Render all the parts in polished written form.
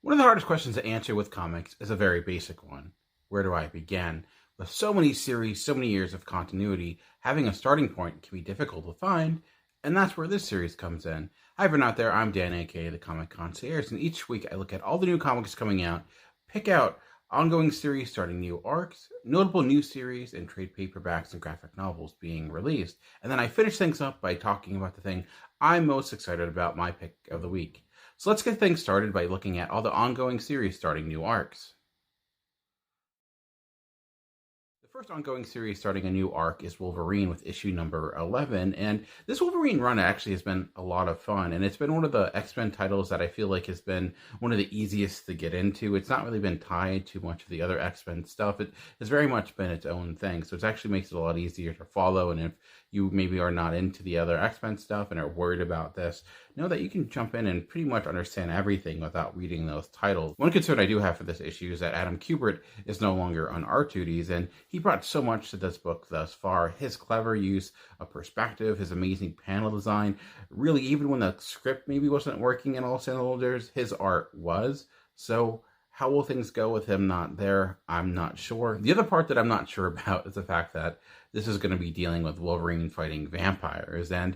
One of the hardest questions to answer with comics is a very basic one. Where do I begin? With so many series, so many years of continuity, having a starting point can be difficult to find, and that's where this series comes in. Hi everyone out there, I'm Dan, aka the Comic Concierge, and each week I look at all the new comics coming out, pick out ongoing series starting new arcs, notable new series, and trade paperbacks and graphic novels being released. And then I finish things up by talking about the thing I'm most excited about, my pick of the week. So let's get things started by looking at all the ongoing series starting new arcs. The first ongoing series starting a new arc is Wolverine with issue number 11, and this Wolverine run actually has been a lot of fun, and it's been one of the X-Men titles that I feel like has been one of the easiest to get into. It's not really been tied to much of the other X-Men stuff. It has very much been its own thing, so it actually makes it a lot easier to follow, and if you maybe are not into the other X-Men stuff and are worried about this, know that you can jump in and pretty much understand everything without reading those titles. One concern I do have for this issue is that Adam Kubert is no longer on art duties, and he brought so much to this book thus far. His clever use of perspective, his amazing panel design, really even when the script maybe wasn't working in all cylinders, his art was. So how will things go with him not there? I'm not sure. The other part that I'm not sure about is the fact that this is going to be dealing with Wolverine fighting vampires. And,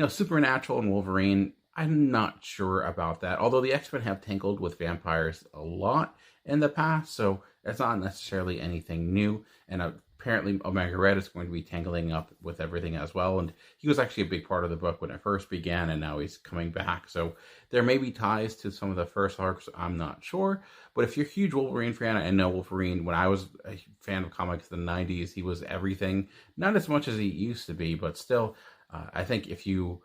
Supernatural and Wolverine, I'm not sure about that. Although the X-Men have tangled with vampires a lot in the past, so it's not necessarily anything new. And apparently Omega Red is going to be tangling up with everything as well. And he was actually a big part of the book when it first began, and now he's coming back. So there may be ties to some of the first arcs, I'm not sure. But if you're a huge Wolverine fan, I know Wolverine, when I was a fan of comics in the 90s, he was everything. Not as much as he used to be, but still, I think if you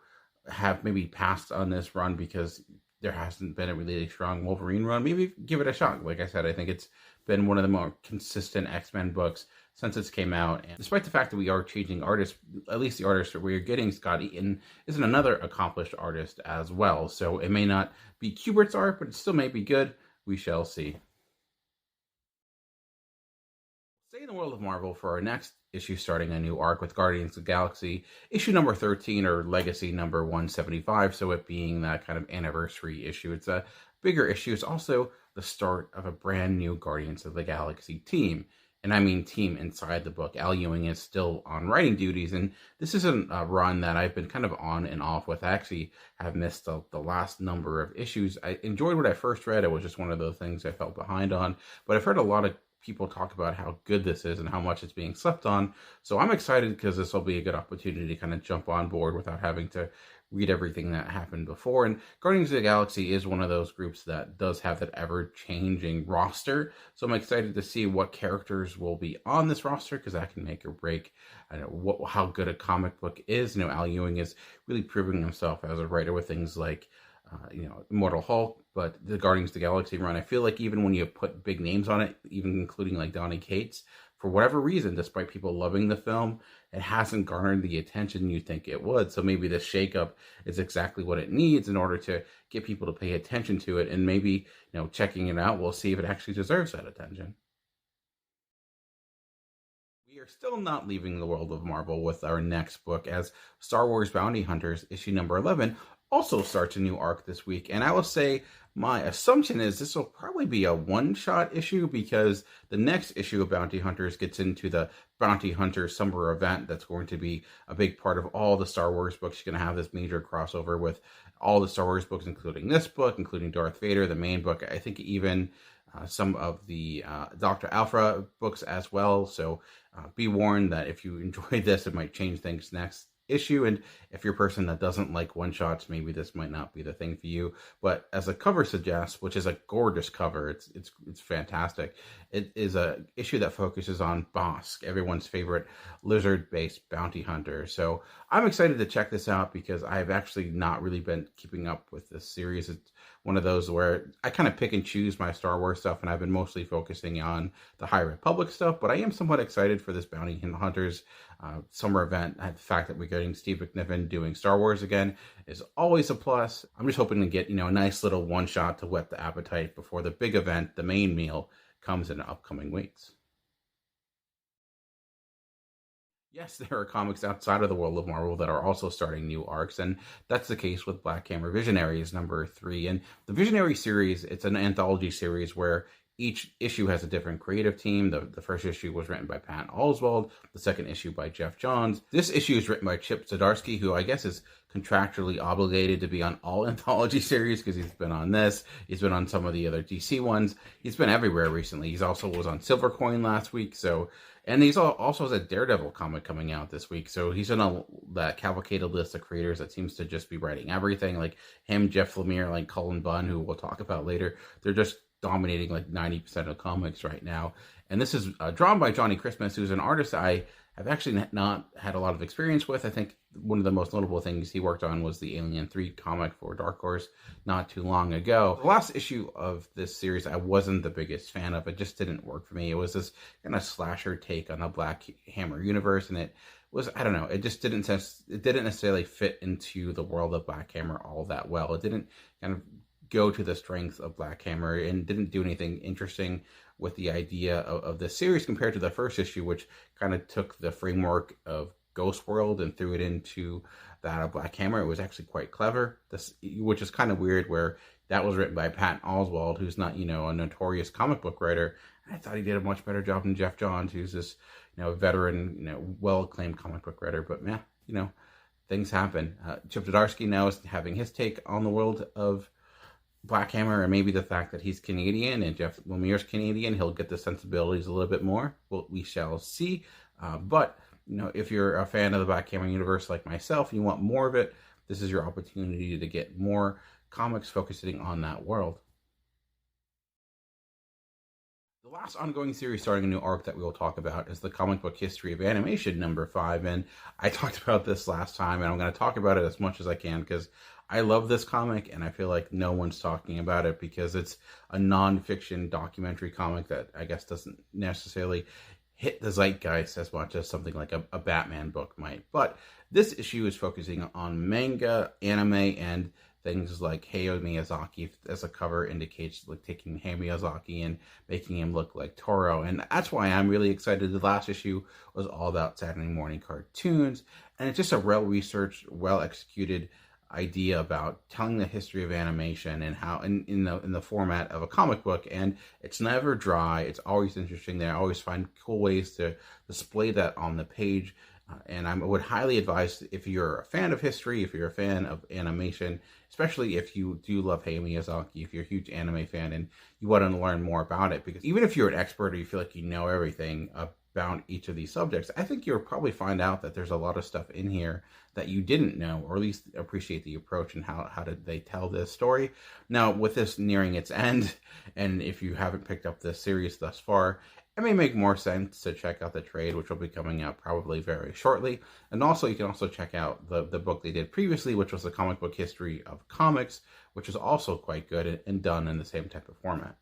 have maybe passed on this run because there hasn't been a really strong Wolverine run, maybe give it a shot. Like I said, I think it's been one of the more consistent X-Men books since it's came out. And despite the fact that we are changing artists, at least the artist that we're getting, Scott Eaton, isn't another accomplished artist as well. So it may not be Kubert's art, but it still may be good. We shall see. Stay in the world of Marvel for our next issue, starting a new arc with Guardians of the Galaxy, issue number 13, or Legacy number 175, so it being that kind of anniversary issue. It's a bigger issue. It's also the start of a brand new Guardians of the Galaxy team. And I mean team inside the book. Al Ewing is still on writing duties, and this isn't a run that I've been kind of on and off with. I actually have missed the last number of issues. I enjoyed what I first read. It was just one of those things I felt behind on, but I've heard a lot of people talk about how good this is and how much it's being slept on. So I'm excited because this will be a good opportunity to kind of jump on board without having to read everything that happened before. And Guardians of the Galaxy is one of those groups that does have that ever-changing roster. So I'm excited to see what characters will be on this roster, because that can make or break how good a comic book is. Al Ewing is really proving himself as a writer with things like Immortal Hulk, but the Guardians of the Galaxy run, I feel like even when you put big names on it, even including like Donny Cates, for whatever reason, despite people loving the film, it hasn't garnered the attention you think it would. So maybe this shakeup is exactly what it needs in order to get people to pay attention to it, and maybe, checking it out, we'll see if it actually deserves that attention. We are still not leaving the world of Marvel with our next book, as Star Wars Bounty Hunters, issue number 11, also starts a new arc this week. And I will say my assumption is this will probably be a one-shot issue, because the next issue of Bounty Hunters gets into the Bounty Hunter summer event that's going to be a big part of all the Star Wars books. You're going to have this major crossover with all the Star Wars books, including this book, including Darth Vader, the main book. I think even some of the Dr. Alpha books as well. So be warned that if you enjoy this, it might change things next issue. And if you're a person that doesn't like one-shots, maybe this might not be the thing for you. But as the cover suggests, which is a gorgeous cover, it's fantastic. It is a issue that focuses on Bosk, everyone's favorite lizard-based bounty hunter. So I'm excited to check this out, because I've actually not really been keeping up with this series. It's one of those where I kind of pick and choose my Star Wars stuff, and I've been mostly focusing on the High Republic stuff, but I am somewhat excited for this Bounty Hunters summer event. The fact that we're getting Steve McNiven doing Star Wars again is always a plus. I'm just hoping to get, a nice little one-shot to whet the appetite before the big event, the main meal, comes in upcoming weeks. Yes, there are comics outside of the world of Marvel that are also starting new arcs, and that's the case with Black Hammer Visionaries #3. And the Visionary series, it's an anthology series where each issue has a different creative team. The first issue was written by Pat Oswalt, the second issue by Jeff Johns. This issue is written by Chip Zdarsky, who I guess is contractually obligated to be on all anthology series because he's been on this. He's been on some of the other DC ones. He's been everywhere recently. He's also was on Silvercoin last week, so and he's also has a Daredevil comic coming out this week. So he's on that cavalcaded list of creators that seems to just be writing everything. Like him, Jeff Lemire, like Cullen Bunn, who we'll talk about later. They're just dominating like 90% of comics right now. And this is drawn by Johnny Christmas, who's an artist I have actually not had a lot of experience with. I think one of the most notable things he worked on was the Alien 3 comic for Dark Horse not too long ago. The last issue of this series I wasn't the biggest fan of. It just didn't work for me. It was this kind of slasher take on the Black Hammer universe, and it was, I don't know, it just didn't necessarily fit into the world of Black Hammer all that well. It didn't kind of go to the strength of Black Hammer and didn't do anything interesting with the idea of the series compared to the first issue, which kind of took the framework of Ghost World and threw it into that of Black Hammer. It was actually quite clever, which is kind of weird, where that was written by Pat Oswalt, who's not, a notorious comic book writer. I thought he did a much better job than Jeff Johns, who's this, veteran, well-acclaimed comic book writer. But yeah, things happen. Chip Zdarsky now is having his take on the world of Black Hammer, and maybe the fact that he's Canadian and Jeff Lemire's Canadian, he'll get the sensibilities a little bit more. Well, we shall see. But if you're a fan of the Black Hammer universe like myself, and you want more of it, this is your opportunity to get more comics focusing on that world. The last ongoing series starting a new arc that we will talk about is the Comic Book History of Animation #5. And I talked about this last time, and I'm going to talk about it as much as I can because I love this comic, and I feel like no one's talking about it because it's a non-fiction documentary comic that I guess doesn't necessarily hit the zeitgeist as much as something like a Batman book might. But this issue is focusing on manga, anime, and things like Hayao Miyazaki, as a cover indicates, like taking Hayao Miyazaki and making him look like Toro. And that's why I'm really excited. The last issue was all about Saturday morning cartoons, and it's just a well-researched, well-executed idea about telling the history of animation and how in the format of a comic book. And it's never dry. It's always interesting. They always find cool ways to display that on the page. And I would highly advise, if you're a fan of history, if you're a fan of animation, especially if you do love Hayao Miyazaki, if you're a huge anime fan and you want to learn more about it, because even if you're an expert or you feel like you know everything about each of these subjects, I think you'll probably find out that there's a lot of stuff in here that you didn't know, or at least appreciate the approach and how did they tell this story. Now, with this nearing its end, and if you haven't picked up this series thus far, it may make more sense to check out the trade, which will be coming out probably very shortly. And also, you can also check out the book they did previously, which was the Comic Book History of Comics, which is also quite good and done in the same type of format.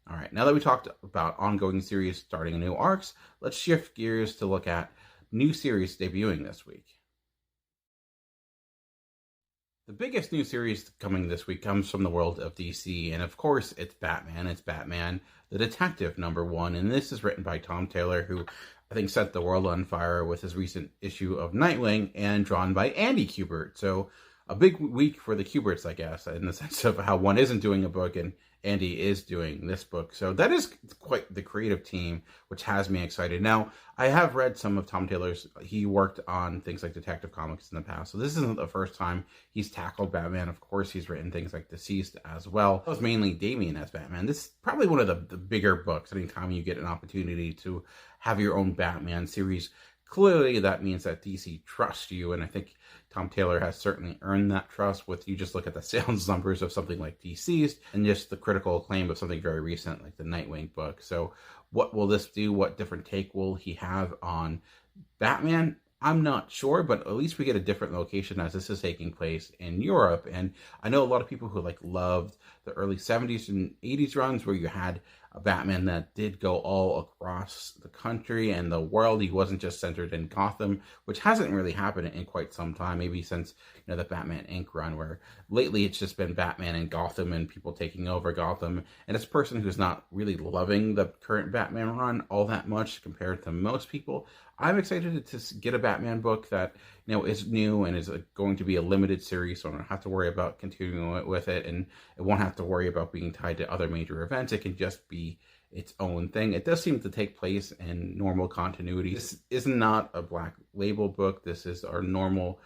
All right, now that we talked about ongoing series starting new arcs, let's shift gears to look at new series debuting this week. The biggest new series coming this week comes from the world of DC, and of course, it's Batman. It's Batman the Detective #1, and this is written by Tom Taylor, who I think set the world on fire with his recent issue of Nightwing, and drawn by Andy Kubert. So a big week for the Kuberts, I guess, in the sense of how one isn't doing a book and Andy is doing this book. So that is quite the creative team, which has me excited. Now, I have read some of Tom Taylor's. He worked on things like Detective Comics in the past, so this isn't the first time he's tackled Batman. Of course, he's written things like Deceased as well. That was mainly Damian as Batman. This is probably one of the bigger books. Anytime you get an opportunity to have your own Batman series, clearly that means that DC trusts you, and I think Tom Taylor has certainly earned that trust. With you just look at the sales numbers of something like Deceased and just the critical acclaim of something very recent like the Nightwing book. So what will this do? What different take will he have on Batman? I'm not sure, but at least we get a different location as this is taking place in Europe. And I know a lot of people who loved the early 70s and 80s runs where you had a Batman that did go all across the country and the world. He wasn't just centered in Gotham, which hasn't really happened in quite some time, maybe since the Batman Inc. run, where lately it's just been Batman in Gotham and people taking over Gotham. And as a person who's not really loving the current Batman run all that much compared to most people, I'm excited to get a Batman book that is new and is going to be a limited series, so I don't have to worry about continuing with it, and it won't have to worry about being tied to other major events. It can just be its own thing. It does seem to take place in normal continuity. This is not a Black Label book. This is our normal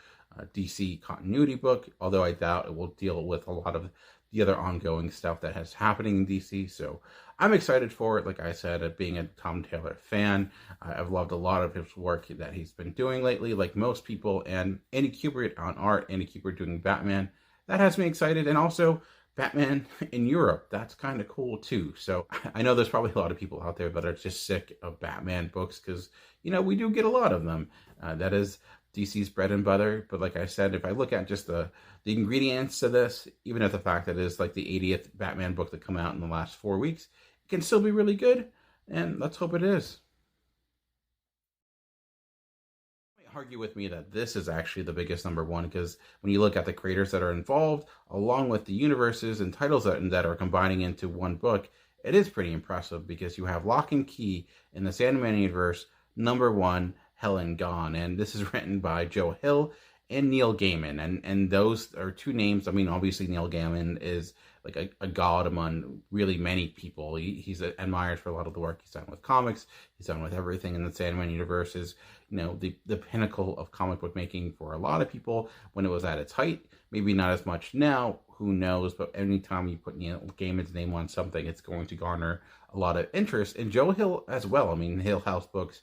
DC continuity book, although I doubt it will deal with a lot of the other ongoing stuff that has happening in DC. So I'm excited for it. Like I said, being a Tom Taylor fan, I've loved a lot of his work that he's been doing lately, like most people. And Andy Kubert on art, Andy Kubert doing Batman, that has me excited. And also Batman in Europe, that's kind of cool too. So I know there's probably a lot of people out there that are just sick of Batman books because, we do get a lot of them. That is DC's bread and butter. But like I said, if I look at just the ingredients to this, even at the fact that it is like the 80th Batman book that come out in the last 4 weeks, it can still be really good. And let's hope it is. Argue with me that this is actually the biggest number one, because when you look at the creators that are involved, along with the universes and titles that are combining into one book, it is pretty impressive, because you have Locke and Key in the Sandman universe, number one, Helen Gone, and this is written by Joe Hill and Neil Gaiman, and those are two names. I mean, obviously Neil Gaiman is like a god among really many people. He's admired for a lot of the work he's done with comics. He's done with everything in the Sandman universe. Is the pinnacle of comic book making for a lot of people when it was at its height. Maybe not as much now, who knows, but anytime you put Neil Gaiman's name on something, it's going to garner a lot of interest. And Joe Hill as well. I mean, Hill House books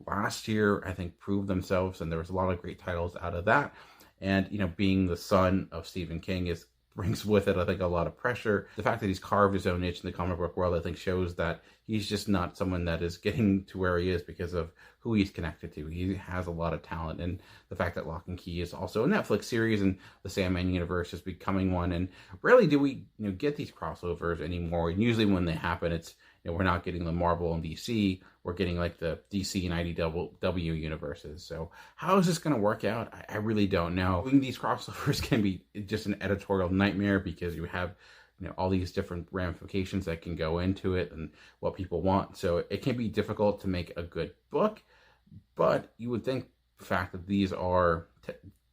last year, I think, proved themselves, and there was a lot of great titles out of that. And, being the son of Stephen King brings with it, I think, a lot of pressure. The fact that he's carved his own niche in the comic book world, I think, shows that he's just not someone that is getting to where he is because of who he's connected to. He has a lot of talent, and the fact that Lock and Key is also a Netflix series, and the Sandman universe is becoming one. And rarely do we, get these crossovers anymore. And usually when they happen, it's we're not getting the Marvel and DC. We're getting like the DC and IDW universes. So how is this going to work out? I really don't know. Doing these crossovers can be just an editorial nightmare, because you have all these different ramifications that can go into it and what people want. So it can be difficult to make a good book, but you would think the fact that these are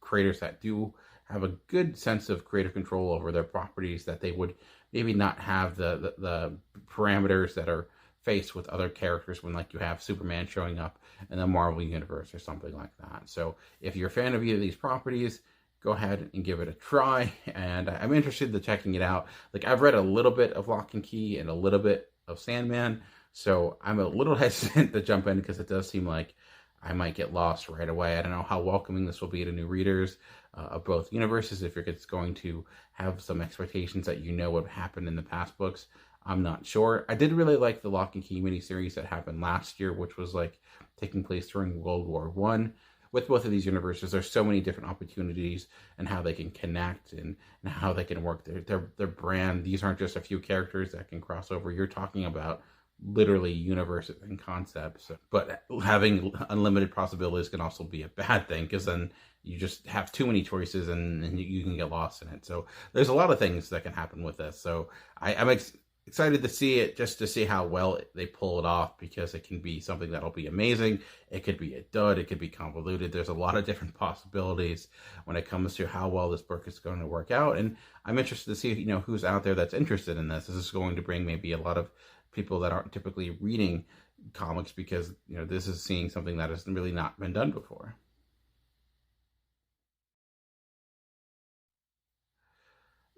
creators that do have a good sense of creative control over their properties, that they would maybe not have the parameters that are faced with other characters when, like, you have Superman showing up in the Marvel universe or something like that. So if you're a fan of either of these properties, go ahead and give it a try. And I'm interested in checking it out. Like, I've read a little bit of Lock and Key and a little bit of Sandman, so I'm a little hesitant to jump in, because it does seem like I might get lost right away. I don't know how welcoming this will be to new readers of both universes, if it's going to have some expectations that what happened in the past books. I'm not sure. I did really like the Lock and Key miniseries that happened last year, which was like taking place during World War I. With both of these universes, there's so many different opportunities and how they can connect and how they can work their brand. These aren't just a few characters that can cross over. You're talking about literally universes and concepts. But having unlimited possibilities can also be a bad thing, because then you just have too many choices and you can get lost in it. So there's a lot of things that can happen with this. So I'm excited to see it, just to see how well they pull it off, because it can be something that'll be amazing. It could be a dud. It could be convoluted. There's a lot of different possibilities when it comes to how well this book is going to work out. And I'm interested to see, who's out there that's interested in this. This is going to bring maybe a lot of people that aren't typically reading comics, because, this is seeing something that has really not been done before.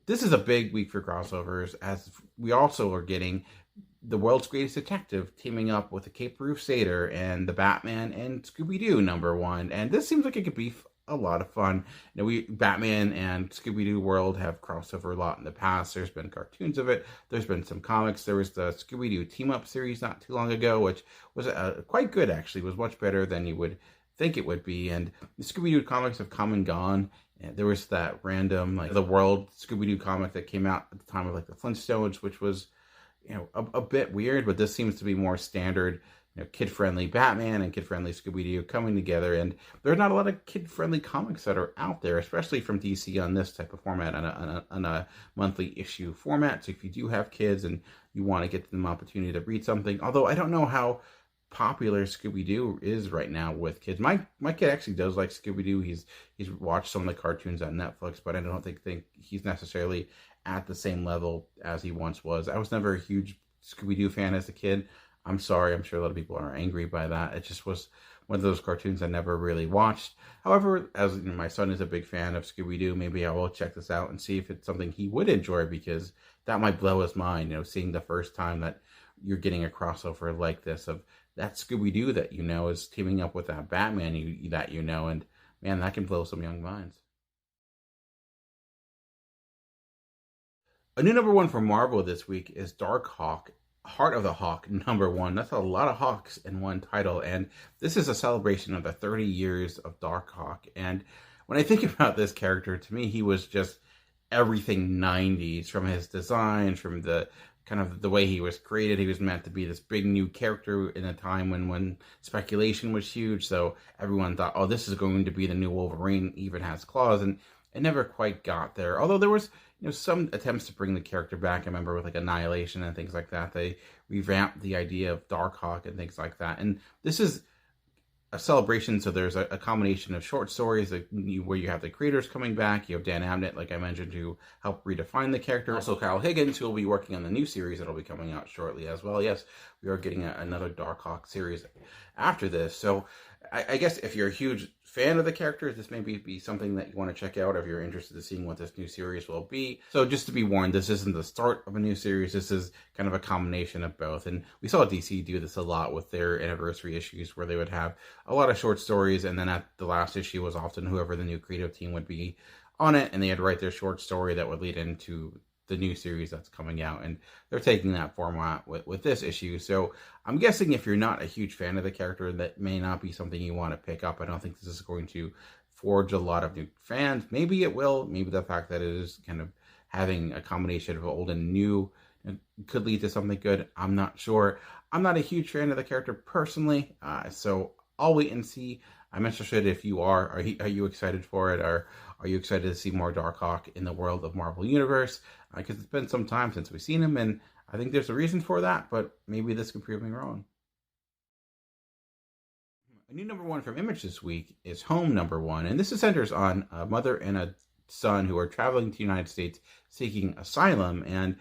This is a big week for crossovers, as we also are getting the World's Greatest Detective teaming up with the Cape Crusader and the Batman and Scooby-Doo #1. And this seems like it could be a lot of fun. Batman and Scooby-Doo world have crossed over a lot in the past. There's been cartoons of it. There's been some comics. There was the Scooby-Doo team-up series not too long ago, which was quite good, actually. It was much better than you would think it would be. And the Scooby-Doo comics have come and gone. And there was that random, the World Scooby-Doo comic that came out at the time of, the Flintstones, which was, a bit weird, but this seems to be more standard, kid-friendly Batman and kid-friendly Scooby-Doo coming together. And there are not a lot of kid-friendly comics that are out there, especially from DC on this type of format, on a monthly issue format. So if you do have kids and you want to get them an opportunity to read something, although I don't know how popular Scooby-Doo is right now with kids. My kid actually does like Scooby-Doo. He's watched some of the cartoons on Netflix, but I don't think he's necessarily at the same level as he once was. I was never a huge Scooby-Doo fan as a kid. I'm sorry, I'm sure a lot of people are angry by that. It just was one of those cartoons I never really watched. However, as my son is a big fan of Scooby-Doo, maybe I will check this out and see if it's something he would enjoy, because that might blow his mind, seeing the first time that you're getting a crossover like this of that Scooby-Doo that is teaming up with that Batman and man, that can blow some young minds. A new number one for Marvel this week is Darkhawk, Heart of the Hawk, number one. That's a lot of hawks in one title, and this is a celebration of the 30 years of Darkhawk. And when I think about this character, to me, he was just everything 90s, from his designs, from the kind of the way he was created. He was meant to be this big new character in a time when speculation was huge. So everyone thought, oh, this is going to be the new Wolverine, even has claws, and it never quite got there. Although there was some attempts to bring the character back. I remember with like Annihilation and things like that. They revamped the idea of Darkhawk and things like that. And this is a celebration, so there's a combination of short stories where you have the creators coming back. You have Dan Abnett, like I mentioned, to help redefine the character. Also Kyle Higgins, who will be working on the new series that'll be coming out shortly as well. Yes, we are getting another Darkhawk series after this. So I guess if you're a huge fan of the characters, this may be something that you want to check out if you're interested in seeing what this new series will be. So just to be warned, this isn't the start of a new series. This is kind of a combination of both. And we saw DC do this a lot with their anniversary issues, where they would have a lot of short stories, and then at the last issue was often whoever the new creative team would be on it, and they had to write their short story that would lead into the new series that's coming out, and they're taking that format with this issue. So I'm guessing if you're not a huge fan of the character, that may not be something you want to pick up. I don't think this is going to forge a lot of new fans. Maybe it will. Maybe the fact that it is kind of having a combination of old and new could lead to something good. I'm not sure. I'm not a huge fan of the character personally, so I'll wait and see. I'm interested if you are. Are you excited for it? Or are you excited to see more Darkhawk in the world of Marvel Universe? Because it's been some time since we've seen him, and I think there's a reason for that, but maybe this could prove me wrong. A new number one from Image this week is Home number one, and this centers on a mother and a son who are traveling to the United States seeking asylum, and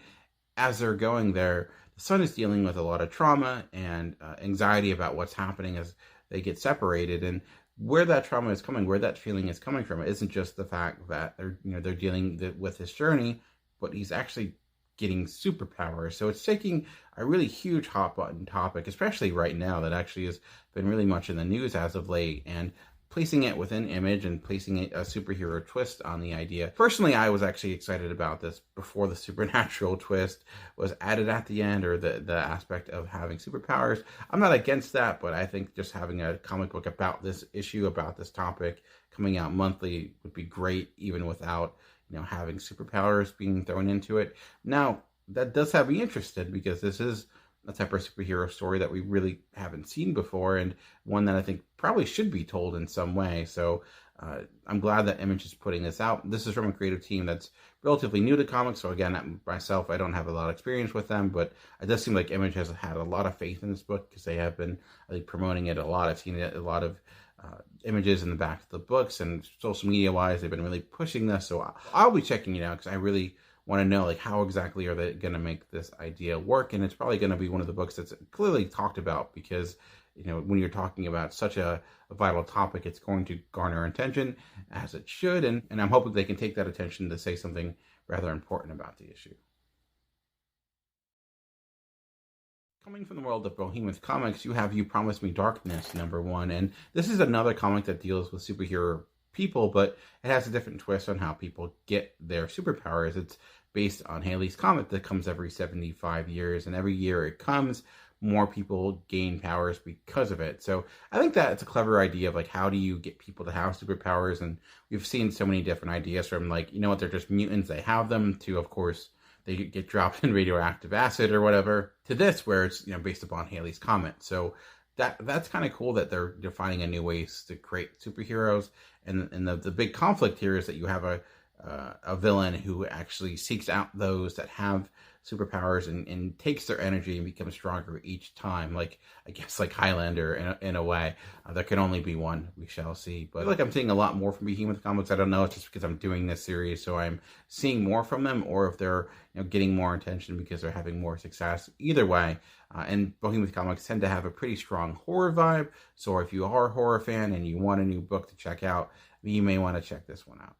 as they're going there, the son is dealing with a lot of trauma and anxiety about what's happening as they get separated, and where that trauma is coming, where that feeling is coming from. It isn't just the fact that they're dealing with his journey, but he's actually getting superpowers. So it's taking a really huge hot button topic, especially right now, that actually has been really much in the news as of late, and placing it within Image and placing a superhero twist on the idea. Personally, I was actually excited about this before the supernatural twist was added at the end, or the aspect of having superpowers. I'm not against that, but I think just having a comic book about this issue, about this topic, coming out monthly would be great, even without having superpowers being thrown into it. Now, that does have me interested, because this is a type of superhero story that we really haven't seen before, and one that I think probably should be told in some way. So I'm glad that Image is putting this out. This is from a creative team that's relatively new to comics. So again, myself, I don't have a lot of experience with them, but it does seem like Image has had a lot of faith in this book, because they have been, I think, promoting it a lot. I've seen a lot of images in the back of the books, and social media wise, they've been really pushing this. So I'll be checking it out, because I really want to know, how exactly are they going to make this idea work. And it's probably going to be one of the books that's clearly talked about, because when you're talking about such a vital topic, it's going to garner attention, as it should, and I'm hoping they can take that attention to say something rather important about the issue. Coming from the world of Behemoth Comics, you have You Promised Me Darkness number one, and this is another comic that deals with superhero people, but it has a different twist on how people get their superpowers. It's based on Halley's Comet that comes every 75 years, and every year it comes, more people gain powers because of it. So I think that it's a clever idea of how do you get people to have superpowers, and we've seen so many different ideas from they're just mutants, they have them, to of course they get dropped in radioactive acid or whatever, to this where it's based upon Halley's Comet. So that's kind of cool that they're finding a new ways to create superheroes. And the big conflict here is that you have a villain who actually seeks out those that have superpowers and takes their energy and becomes stronger each time. Like, I guess, like Highlander in a way. There can only be one. We shall see. But I feel like I'm seeing a lot more from Behemoth Comics. I don't know. It's just because I'm doing this series, so I'm seeing more from them, or if they're getting more attention because they're having more success. Either way, and Behemoth Comics tend to have a pretty strong horror vibe. So if you are a horror fan and you want a new book to check out, you may want to check this one out.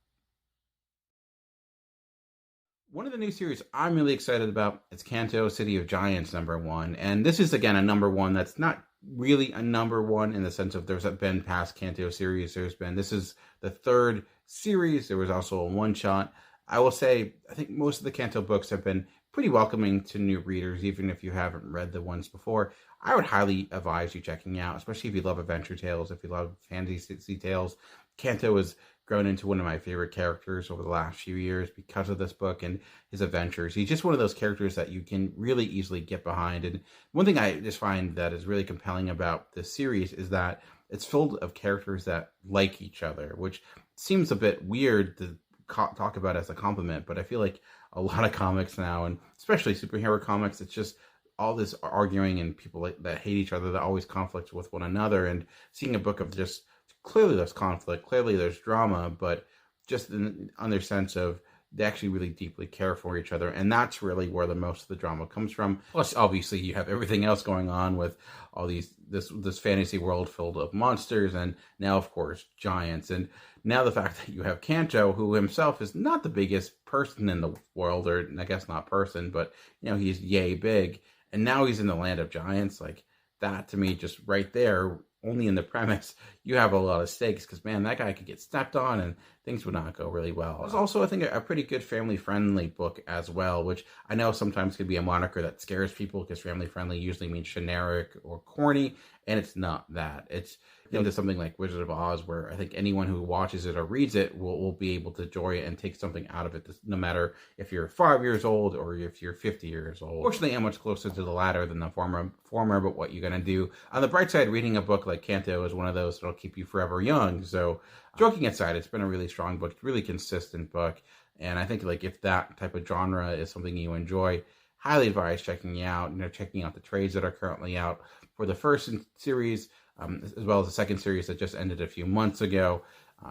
One of the new series I'm really excited about is Canto, City of Giants #1. And this is, again, a #1 that's not really a #1 in the sense of there's been past Canto series. This is the third series. There was also a one-shot. I will say, I think most of the Canto books have been pretty welcoming to new readers, even if you haven't read the ones before. I would highly advise you checking out, especially if you love adventure tales, if you love fantasy tales. Canto has grown into one of my favorite characters over the last few years because of this book and his adventures. He's just one of those characters that you can really easily get behind. And one thing I just find that is really compelling about this series is that it's filled of characters that like each other, which seems a bit weird to talk about as a compliment, but I feel like a lot of comics now, and especially superhero comics, it's just all this arguing and people that hate each other, that always conflict with one another. And seeing a book of just clearly there's conflict, clearly there's drama, but just on their sense of they actually really deeply care for each other. And that's really where the most of the drama comes from. Plus, obviously, you have everything else going on with all this fantasy world filled of monsters, and now, of course, giants. And now the fact that you have Canto, who himself is not the biggest person in the world, or I guess not person, but he's yay big. And now he's in the land of giants. Like, that to me, just right there, only in the premise, you have a lot of stakes, because, man, that guy could get stepped on and things would not go really well. It's also, I think, a pretty good family-friendly book as well, which I know sometimes could be a moniker that scares people, because family-friendly usually means generic or corny, and it's not that. It's into something like Wizard of Oz, where I think anyone who watches it or reads it will be able to enjoy it and take something out of it, no matter if you're 5 years old or if you're 50 years old. Fortunately, I'm much closer to the latter than the former, but what you're going to do. On the bright side, reading a book like Canto is one of those that'll keep you forever young. So, joking aside, it's been a really strong book, really consistent book. And I think, like, if that type of genre is something you enjoy, highly advise checking out, checking out the trades that are currently out for the first series, as well as the second series that just ended a few months ago.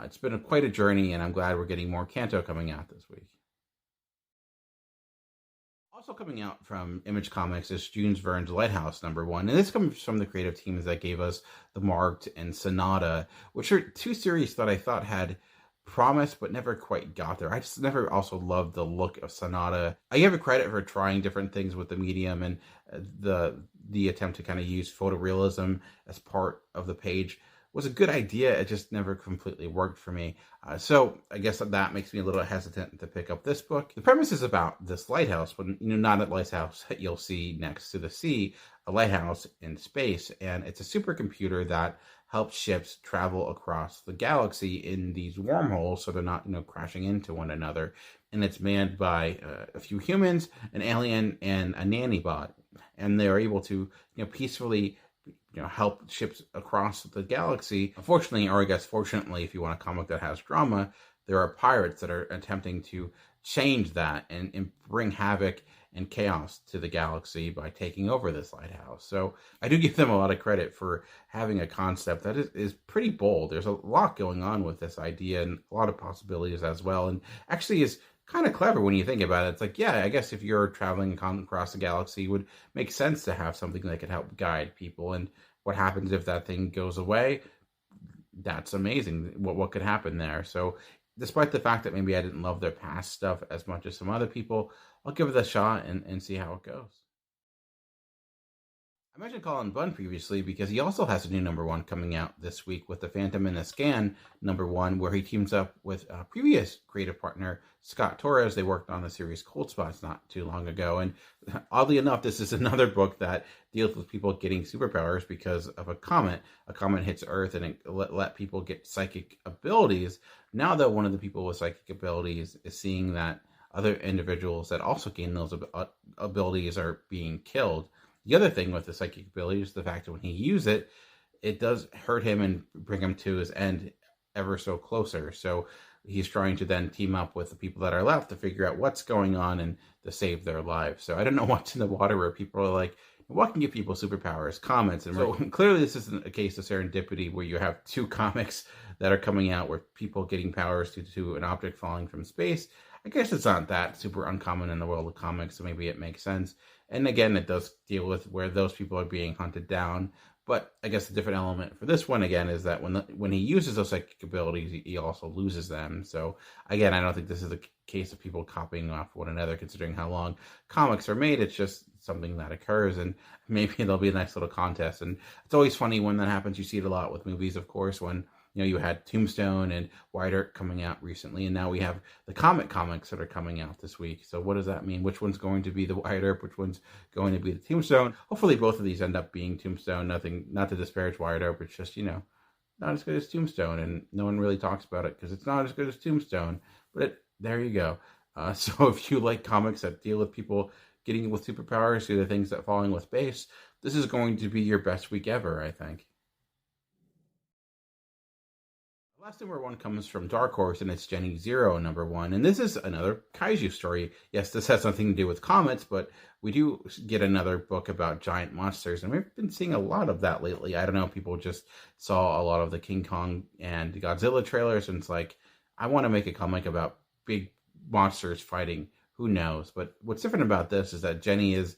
It's been quite a journey, and I'm glad we're getting more Canto coming out this week. Also coming out from Image Comics is Jules Verne's Lighthouse #1, and this comes from the creative teams that gave us The Marked and Sonata, which are two series that I thought had promise but never quite got there. I just never also loved the look of Sonata. I give it credit for trying different things with the medium and the attempt to kind of use photorealism as part of the page was a good idea. It just never completely worked for me. So I guess that makes me a little hesitant to pick up this book. The premise is about this lighthouse, but not a lighthouse that you'll see next to the sea, a lighthouse in space. And it's a supercomputer that helps ships travel across the galaxy in these wormholes so they're not, crashing into one another. And it's manned by a few humans, an alien, and a nanny bot. And they're able to, peacefully help ships across the galaxy. Unfortunately, or I guess fortunately, if you want a comic that has drama, there are pirates that are attempting to change that and bring havoc and chaos to the galaxy by taking over this lighthouse. So I do give them a lot of credit for having a concept that is pretty bold. There's a lot going on with this idea and a lot of possibilities as well, and actually is kind of clever when you think about it. It's like, yeah, I guess if you're traveling across the galaxy, it would make sense to have something that could help guide people. And what happens if that thing goes away? That's amazing. What could happen there? So despite the fact that maybe I didn't love their past stuff as much as some other people, I'll give it a shot and see how it goes. I mentioned Colin Bunn previously because he also has a new #1 coming out this week with The Phantom and the Scan #1, where he teams up with a previous creative partner, Scott Torres. They worked on the series Cold Spots not too long ago. And oddly enough, this is another book that deals with people getting superpowers because of a comet. A comet hits Earth and it let people get psychic abilities. Now, though, one of the people with psychic abilities is seeing that other individuals that also gain those abilities are being killed. The other thing with the psychic ability is the fact that when he uses it, it does hurt him and bring him to his end ever so closer. So he's trying to then team up with the people that are left to figure out what's going on and to save their lives. So I don't know what's in the water where people are like, what can give people superpowers? Comments. And so clearly this isn't a case of serendipity where you have two comics that are coming out where people getting powers due to an object falling from space. I guess it's not that super uncommon in the world of comics, so maybe it makes sense. And again, it does deal with where those people are being hunted down. But I guess the different element for this one, again, is that when he uses those psychic abilities, he also loses them. So again, I don't think this is a case of people copying off one another, considering how long comics are made. It's just something that occurs, and maybe there'll be a nice little contest. And it's always funny when that happens. You see it a lot with movies, of course, when you had Tombstone and Wyatt Earp coming out recently, and now we have the comics that are coming out this week. So what does that mean? Which one's going to be the Wyatt Earp? Which one's going to be the Tombstone? Hopefully both of these end up being Tombstone. Nothing, not to disparage Wyatt Earp. It's just, not as good as Tombstone, and no one really talks about it because it's not as good as Tombstone. But there you go. So if you like comics that deal with people getting with superpowers through the things that falling with space, this is going to be your best week ever, I think. Last number one comes from Dark Horse, and it's Jenny Zero #1. And this is another kaiju story. Yes, this has something to do with comets, but we do get another book about giant monsters, and we've been seeing a lot of that lately. I don't know, people just saw a lot of the King Kong and the Godzilla trailers, and it's like, I want to make a comic about big monsters fighting. Who knows? But what's different about this is that Jenny is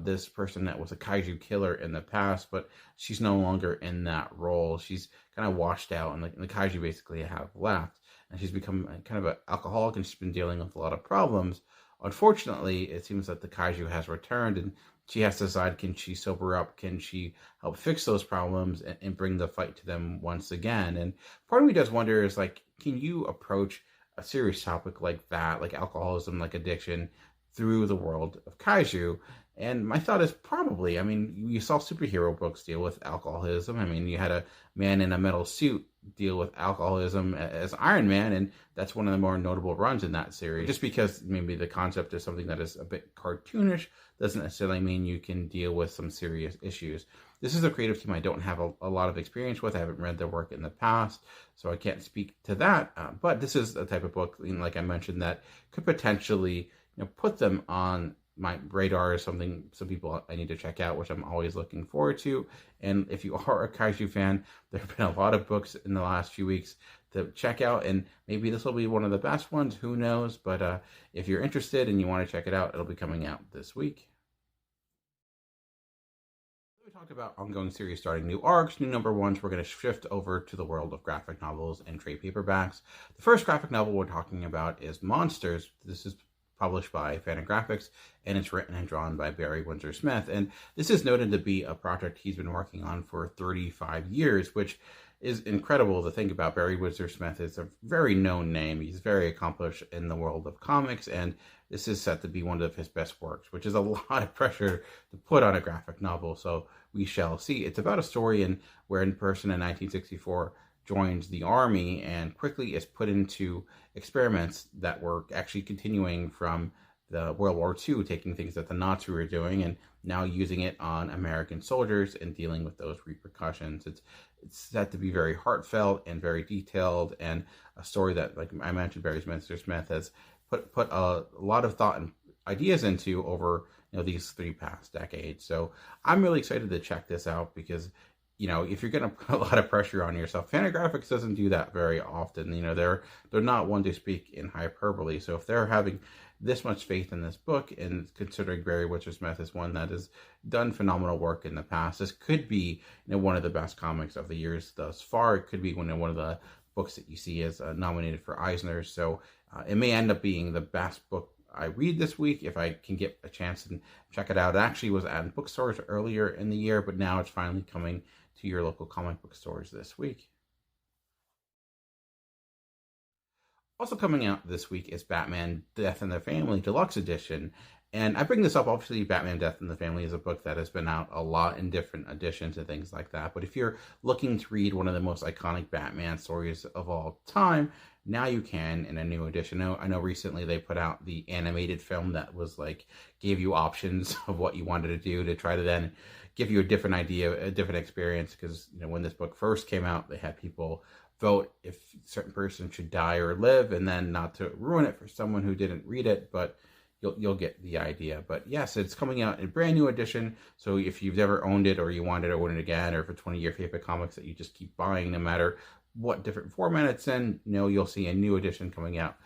this person that was a kaiju killer in the past, but she's no longer in that role. She's kind of washed out, and the kaiju basically have left, and she's become kind of an alcoholic, and she's been dealing with a lot of problems. Unfortunately, it seems that the kaiju has returned, and she has to decide, can she sober up? Can she help fix those problems and bring the fight to them once again? And part of me does wonder is, like, can you approach a serious topic like that, like alcoholism, like addiction, through the world of kaiju? And my thought is probably. I mean, you saw superhero books deal with alcoholism. I mean, you had a man in a metal suit deal with alcoholism as Iron Man, and that's one of the more notable runs in that series. Just because maybe the concept is something that is a bit cartoonish doesn't necessarily mean you can deal with some serious issues. This is a creative team I don't have a lot of experience with. I haven't read their work in the past, so I can't speak to that. But this is a type of book, like I mentioned, that could potentially put them on my radar as some people I need to check out, which I'm always looking forward to. And if you are a kaiju fan, there have been a lot of books in the last few weeks to check out, and maybe this will be one of the best ones. Who knows? But if you're interested and you want to check it out, it'll be coming out this week. We talked about ongoing series starting new arcs, new #1s. We're going to shift over to the world of graphic novels and trade paperbacks. The first graphic novel we're talking about is Monsters. This is published by Fantagraphics, and it's written and drawn by Barry Windsor Smith. And this is noted to be a project he's been working on for 35 years, which is incredible to think about. Barry Windsor Smith is a very known name. He's very accomplished in the world of comics, and this is set to be one of his best works, which is a lot of pressure to put on a graphic novel. So we shall see. It's about a story where a person in 1964 joins the army and quickly is put into experiments that were actually continuing from the World War II, taking things that the Nazis were doing and now using it on American soldiers and dealing with those repercussions. It's set to be very heartfelt and very detailed, and a story that, like I mentioned, Barry Windsor Smith has put a lot of thought and ideas into over these 3 past decades. So I'm really excited to check this out because if you're going to put a lot of pressure on yourself, Fantagraphics doesn't do that very often. They're not one to speak in hyperbole. So if they're having this much faith in this book, and considering Barry Windsor Smith is one that has done phenomenal work in the past, this could be one of the best comics of the years thus far. It could be one of the books that you see as nominated for Eisner. So it may end up being the best book I read this week if I can get a chance and check it out. It actually was at bookstores earlier in the year, but now it's finally coming to your local comic book stores this week. Also coming out this week is Batman Death in the Family Deluxe Edition. And I bring this up, obviously Batman Death in the Family is a book that has been out a lot in different editions and things like that. But if you're looking to read one of the most iconic Batman stories of all time, now you can in a new edition. I know recently they put out the animated film that was gave you options of what you wanted to do to try to then give you a different idea, a different experience. Because when this book first came out, they had people vote if a certain person should die or live, and then not to ruin it for someone who didn't read it, but you'll get the idea. But yes, it's coming out in a brand new edition. So if you've never owned it, or you want it or own it again, or for 20-year favorite comics that you just keep buying no matter what different format it's in, you'll see a new edition coming out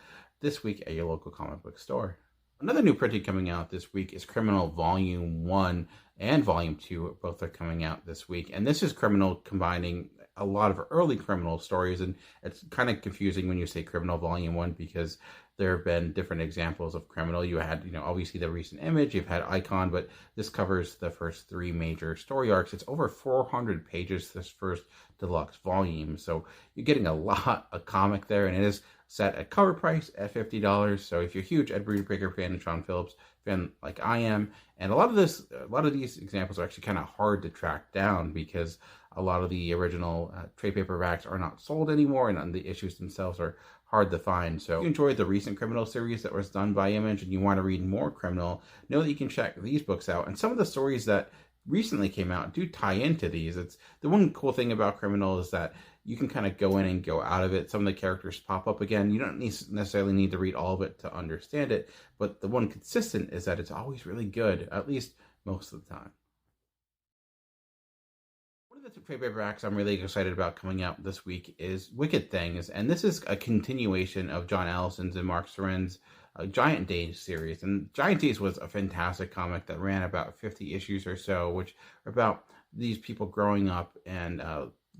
this week at your local comic book store. Another new printing coming out this week is Criminal Volume 1 and Volume 2. Both are coming out this week. And this is Criminal combining a lot of early Criminal stories. And it's kind of confusing when you say Criminal Volume 1, because there have been different examples of Criminal. You had, obviously the recent Image, you've had Icon, but this covers the first 3 major story arcs. It's over 400 pages, this first deluxe volume. So you're getting a lot of comic there, and it is set at cover price at $50. So if you're a huge Ed Brubaker fan and Sean Phillips fan like I am, and a lot of these examples are actually kind of hard to track down, because a lot of the original trade paperbacks are not sold anymore, and the issues themselves are hard to find. So if you enjoyed the recent Criminal series that was done by Image and you want to read more Criminal, know that you can check these books out. And some of the stories that recently came out do tie into these. It's the one cool thing about Criminal is that you can kind of go in and go out of it. Some of the characters pop up again. You don't necessarily need to read all of it to understand it, but the one consistent is that it's always really good, at least most of the time. One of the trade paperbacks I'm really excited about coming out this week is Wicked Things, and this is a continuation of John Allison's and Mark Soren's Giant Days series. And Giant Days was a fantastic comic that ran about 50 issues or so, which are about these people growing up and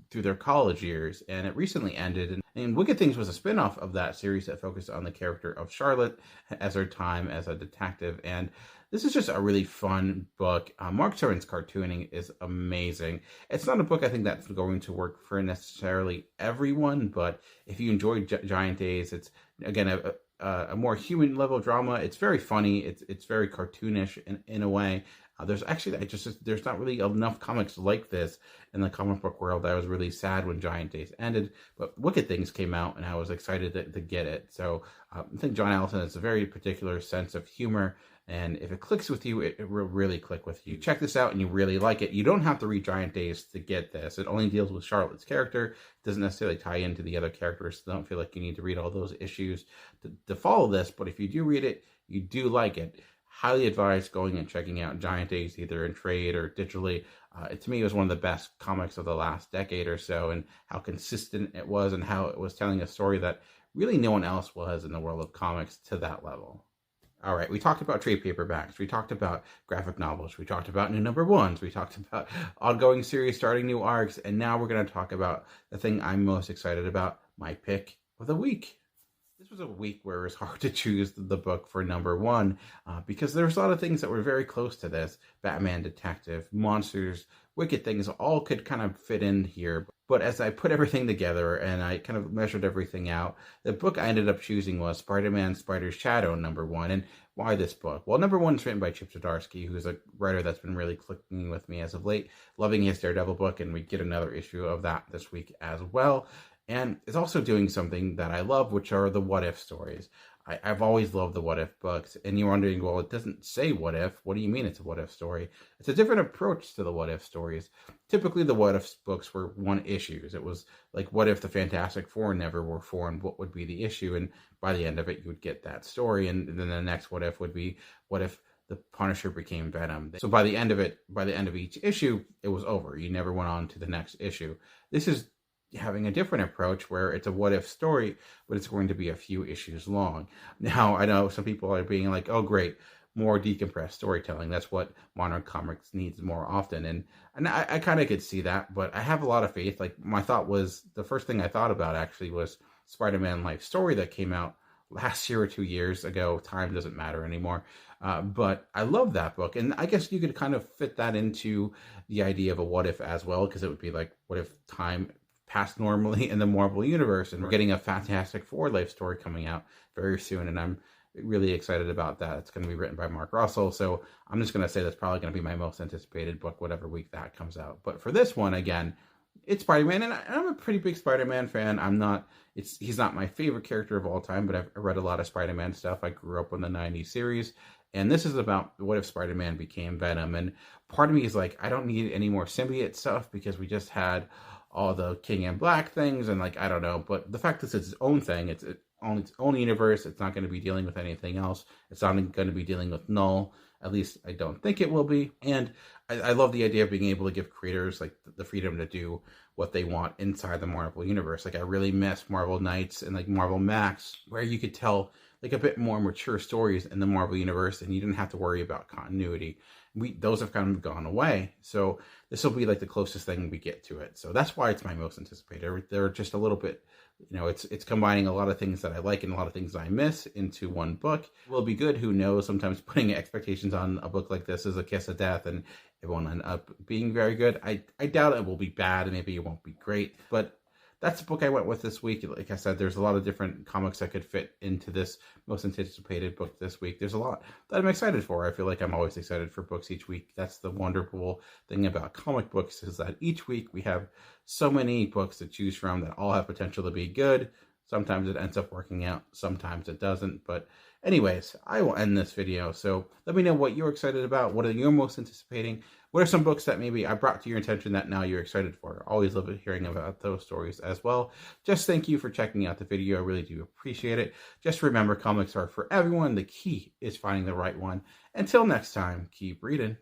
through their college years, and it recently ended. And Wicked Things was a spin-off of that series that focused on the character of Charlotte as her time as a detective. And this is just a really fun book. Mark Soren's cartooning is amazing. It's not a book I think that's going to work for necessarily everyone, but if you enjoyed Giant Days, it's, again, a more human level drama. It's very funny. It's very cartoonish in a way. There's actually, there's not really enough comics like this in the comic book world. I was really sad when Giant Days ended, but Wicked Things came out and I was excited to get it. So I think John Allison has a very particular sense of humor, and if it clicks with you, it will really click with you. Check this out and you really like it. You don't have to read Giant Days to get this. It only deals with Charlotte's character. It doesn't necessarily tie into the other characters, so don't feel like you need to read all those issues to follow this. But if you do read it, you do like it, highly advise going and checking out Giant Days, either in trade or digitally. To me, it was one of the best comics of the last decade or so, and how consistent it was, and how it was telling a story that really no one else was in the world of comics to that level. All right, we talked about trade paperbacks, we talked about graphic novels, we talked about new number ones, we talked about ongoing series starting new arcs, and now we're going to talk about the thing I'm most excited about, my pick of the week. This was a week where it was hard to choose the book for number one, because there's a lot of things that were very close to this. Batman, Detective, Monsters, Wicked Things, all could kind of fit in here. But as I put everything together and I kind of measured everything out, the book I ended up choosing was Spider-Man, Spider's Shadow, number one. And why this book? Well, number one is written by Chip Zdarsky, who's a writer that's been really clicking with me as of late, loving his Daredevil book, and we get another issue of that this week as well. And it's also doing something that I love, which are the what if stories. I've always loved the what if books. And you're wondering, well, it doesn't say what if. What do you mean it's a what if story? It's a different approach to the what if stories. Typically, the what if books were one issues. It was like, what if the Fantastic Four never were formed? What would be the issue? And by the end of it, you would get that story. And then the next what if would be, what if the Punisher became Venom? So by the end of each issue, it was over. You never went on to the next issue. This is having a different approach where it's a what if story, but it's going to be a few issues long. Now, I know some people are being like, oh, great, more decompressed storytelling. That's what modern comics needs more often. And I kind of could see that, but I have a lot of faith. Like, my thought was, the first thing I thought about actually was Spider-Man Life Story that came out last year or 2 years ago. Time doesn't matter anymore. But I love that book. And I guess you could kind of fit that into the idea of a what if as well, because it would be like, what if time passed normally in the Marvel universe? And we're getting a Fantastic Four life story coming out very soon, and I'm really excited about that. It's going to be written by Mark Russell, so I'm just going to say that's probably going to be my most anticipated book, whatever week that comes out. But for this one, again, it's Spider-Man, and I'm a pretty big Spider-Man fan. He's not my favorite character of all time, but I've read a lot of Spider-Man stuff. I grew up on the 90s series, and this is about what if Spider-Man became Venom. And part of me is like, I don't need any more symbiote stuff, because we just had all the King in Black things, and like, I don't know, but the fact that it's its own thing, it's on its own universe, it's not going to be dealing with anything else, it's not going to be dealing with Null, at least I don't think it will be. And I love the idea of being able to give creators like the freedom to do what they want inside the Marvel universe. Like, I really miss Marvel Knights and like Marvel Max, where you could tell like a bit more mature stories in the Marvel universe, and you didn't have to worry about continuity. Those have kind of gone away. So this will be like the closest thing we get to it. So that's why it's my most anticipated. They're just a little bit, it's combining a lot of things that I like and a lot of things I miss into one book. It will be good. Who knows? Sometimes putting expectations on a book like this is a kiss of death, and it won't end up being very good. I doubt it will be bad, and maybe it won't be great, but that's the book I went with this week. Like I said, there's a lot of different comics that could fit into this most anticipated book this week. There's a lot that I'm excited for. I feel like I'm always excited for books each week. That's the wonderful thing about comic books, is that each week we have so many books to choose from that all have potential to be good. Sometimes it ends up working out, sometimes it doesn't. But anyways, I will end this video. So let me know what you're excited about. What are you most anticipating? What are some books that maybe I brought to your attention that now you're excited for? Always love hearing about those stories as well. Just thank you for checking out the video. I really do appreciate it. Just remember, comics are for everyone. The key is finding the right one. Until next time, keep reading.